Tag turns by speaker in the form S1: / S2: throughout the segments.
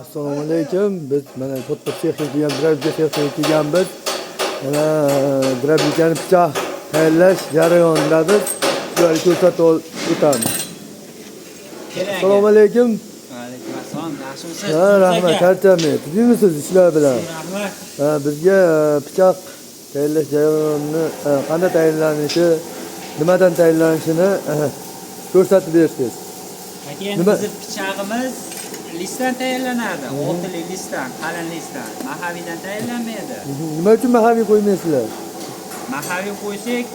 S1: Assalomu alaykum. Biz mana katta texnika ham drabga texnika kelganmiz. Mana drablikani pichoq tayyorlash jarayonidamiz. Sizlarga ko'rsatib o'tamiz. Assalomu alaykum.
S2: Alaykum assalom. Yaxshimisiz?
S1: Ha, rahmat. Charchamay. Tuzdingmisiz ishlar bilan?
S2: Rahmat.
S1: Ha, bizga pichoq tayyorlash jarayonini qanday tayyorlanishi, nimadan tayyorlanishini ko'rsatib bersiz.
S2: Endi bizim pichog'imiz listdan tayyorlanadi. Oltili listdan, qalin listdan. Mahaviydan tayyorlanmaydi.
S1: Nima uchun mahaviy qo'ymaysizlar?
S2: Mahaviy qo'ysak,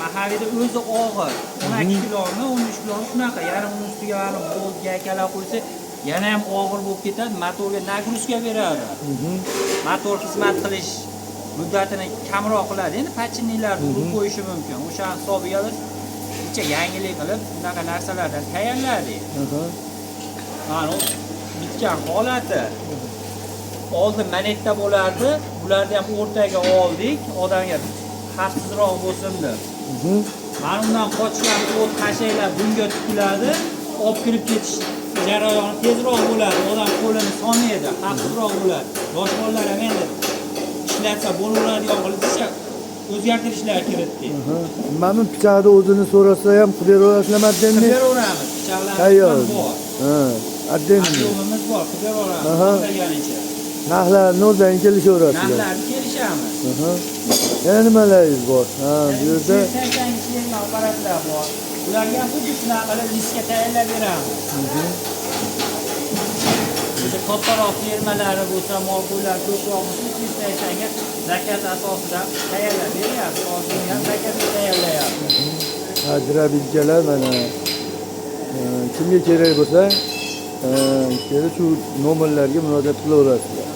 S2: mahaviyda o'zi og'ir. 12 kilomi, 13 kilomi shunaqa. Yarim uni ustiga ham bo'l gaykalar qo'ysa, yana ham og'ir bo'lib ketadi. Motorga nagruzka beradi. Motor xizmat qilish muddatini kamroq qiladi. Endi pachinnilarni urib qo'yishi mumkin. O'sha hisobiga biz yangilik qilib bunaqa narsalardan tayyorladik. Mana bitgan holati. Oldin manetda bo'lardi. Bularni ham o'rtaga oldik. Odamga xavfsizroq bo'lsin deb. Mana undan qochgan o't qashaylar bunga tutiladi. Olib kirib ketish jarayoni tezroq bo'ladi. Odam qo'lini solmaydi, xavfsizroq bo'ladi. Yosh bolalar ham endi ishlatsa bo'laveradigan qilishsa o'zgartirishlar kiritdik.
S1: Mana pichoqni o'zini so'rasa ham qilib beraverasizlarmi addenni?
S2: Qilib beraveramiz.
S1: Tayyor.
S2: Pichoqlarimiz bor.
S1: Ha, addenni.
S2: Addenimiz bor, qilib beraveramiz. Xohlaganicha.
S1: Narxlarni o'rdan kelishaverasizlar.
S2: Narxlarni kelishamiz.
S1: Yana nimalar bor? Ha, bu yerda
S2: ishlaydigan apparatlar bor. Ularga ham xuddi shunaqa qilib listga tayyorlab beramiz. O'sha kattaroq fermalari bo'lsa, mol-qo'ylar ko'proq bo'lsa, istayotganga zakaz asosida tayyorlab beryapmiz. Hozir ham zakazga tayyorlayapmiz.
S1: Ajrabilkalar mana kimga kerak bo'lsa, kelib shu nomerlarga murojaat qilaverasizlar.